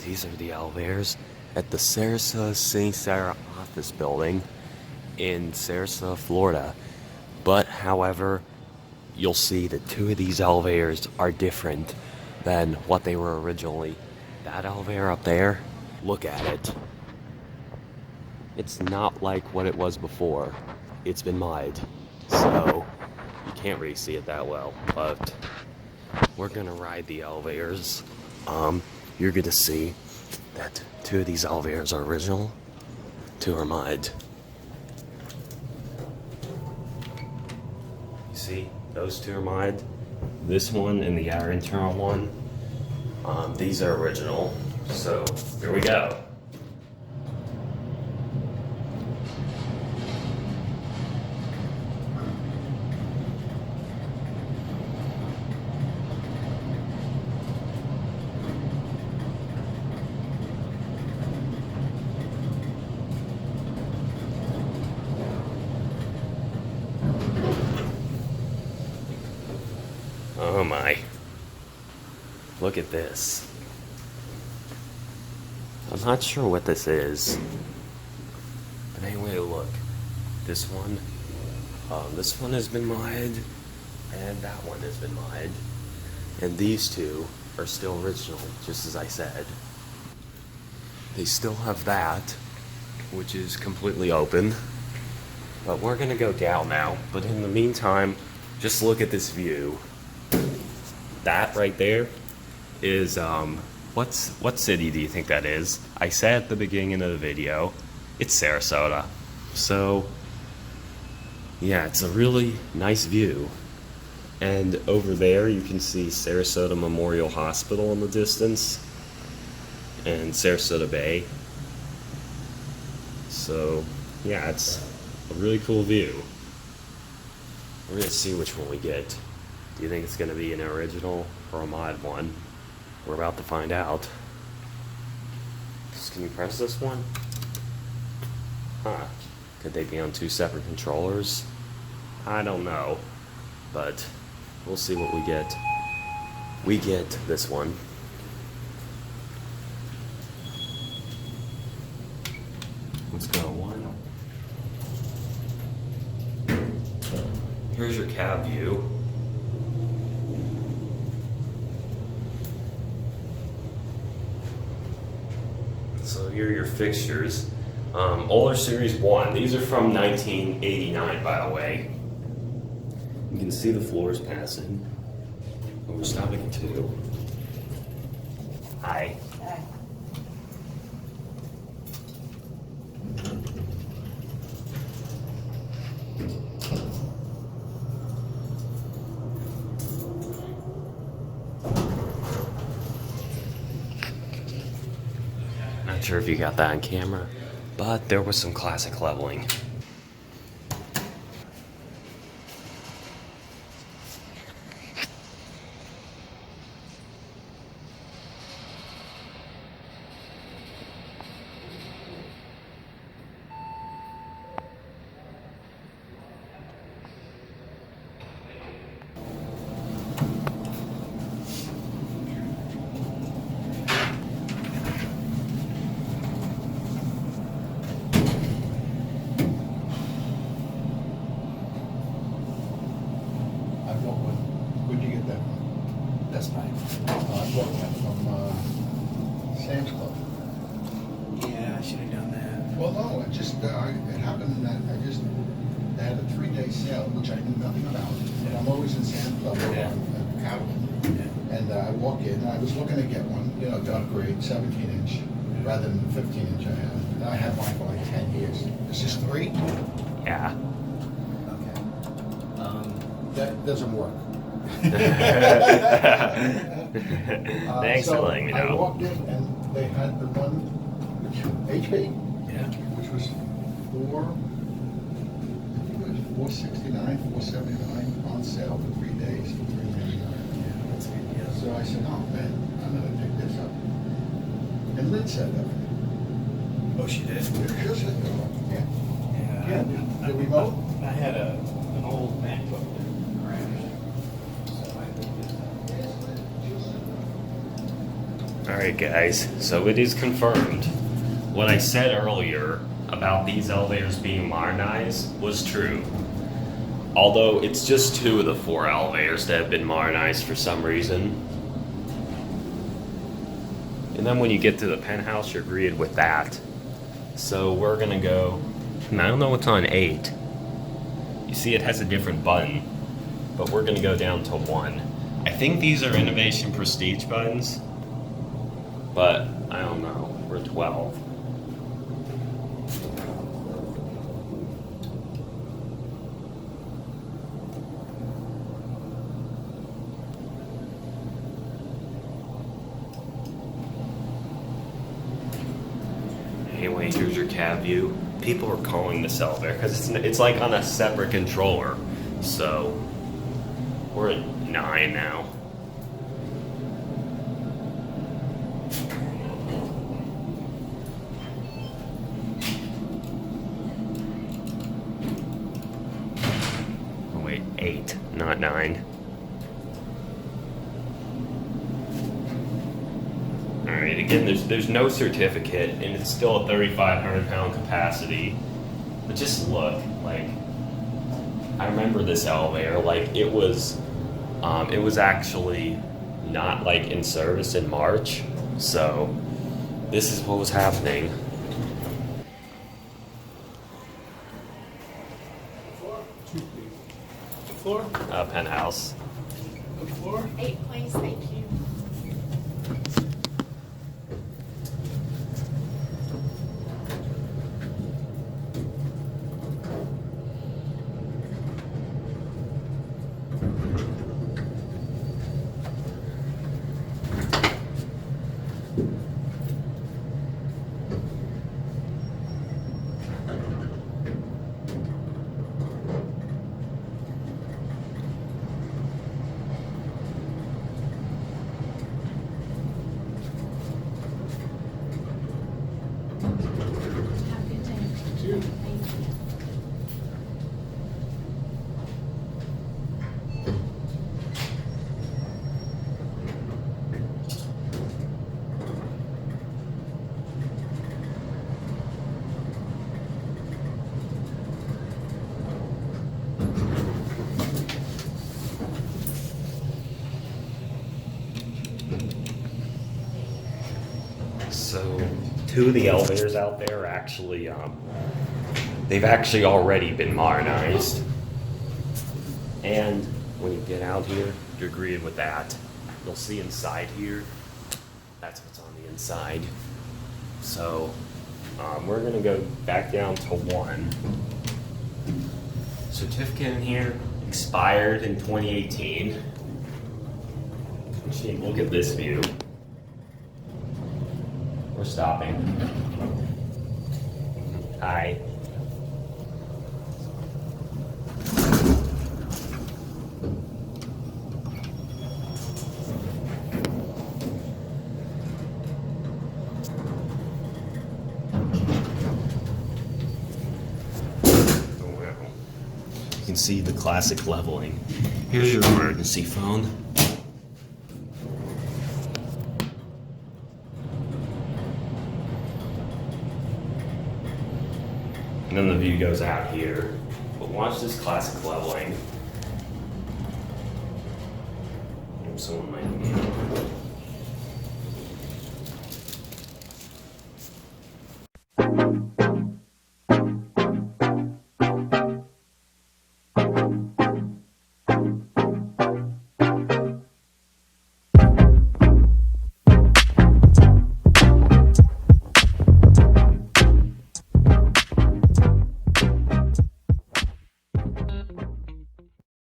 These are the elevators at the Sarasota St. Sarah office building in Sarasota, Florida. But however, you'll see that two of these elevators are different than what they were originally. That elevator up there, look at it. It's not like what it was before. It's been mud, so you can't really see it that well, but we're gonna ride the elevators. You're gonna see that two of these elevators are original, two are mud. You see, those two are mud. This one and the outer internal one, these are original. So here we go. Oh my. Look at this. I'm not sure what this is. But anyway, look. This one has been mud, and that one has been mud. And these two are still original, just as I said. They still have that, which is completely open. But we're gonna go down now. But in the meantime, just look at this view. That right there is, what city do you think that is? I said at the beginning of the video, it's Sarasota. So, yeah, it's a really nice view. And over there you can see Sarasota Memorial Hospital in the distance and Sarasota Bay. So, yeah, it's a really cool view. We're gonna see which one we get. Do you think it's going to be an original or a mod one? We're about to find out. Can you press this one? Huh. Could they be on two separate controllers? I don't know. But we'll see what we get. We get this one. Let's go one. Here's your cab view. So here are your fixtures. Older Series 1. These are from 1989, by the way. You can see the floors passing. And we're stopping at 2. Hi. Hi. Not sure if you got that on camera, but there was some classic leveling. Where'd you get that from? That's mine. I bought that from Sam's Club. Yeah, I should have done that. Well, no, it happened that they had a 3-day sale, which I knew nothing about. But I'm always in Sam's Club over Yeah. on Capital. Yeah. And I walk in, and I was looking to get one, to upgrade, 17-inch, rather than the 15-inch I had. And I had mine for like 10 years. This is 3? Yeah. Okay. That doesn't work. Thanks for letting me I know. walked in and they had the one, HP, Yeah. which was $469, $479 on sale for 3 days for $399. Yeah, that's a good deal. So I said, oh man, I'm gonna pick this up. And Lynn said that. Oh, she did? She said, yeah. Yeah. Yeah, the remote? I had an old MacBook that crashed. So I think All Alright guys, so it is confirmed. What I said earlier about these elevators being modernized was true. Although it's just 2 of the 4 elevators that have been modernized for some reason. And then when you get to the penthouse, you're greeted with that. So we're gonna go, and I don't know what's on 8. You see it has a different button, but we're gonna go down to 1. I think these are Innovation Prestige buttons, but I don't know, we're 12. Anyway, here's your cab view. People are calling this elevator because it's like on a separate controller. So we're at 9 now. Oh wait, 8, not 9. Alright, again, there's no certificate, and it's still a 3,500 pound capacity. But just look, like, I remember this elevator, like, it was actually not, like, in service in March, so this is what was happening. Floor? Penthouse. What floor? 8, please, thank you. Have a good day. Two. Thank you. So 2 of the elevators out there are actually, they've actually already been modernized. And when you get out here, you're greeted with that. You'll see inside here, that's what's on the inside. So we're gonna go back down to 1. Certificate in here, expired in 2018. Actually, look at this view. We're stopping. Hi. You can see the classic leveling. Here's your emergency phone. And then the view goes out here. But watch this classic leveling. Someone might be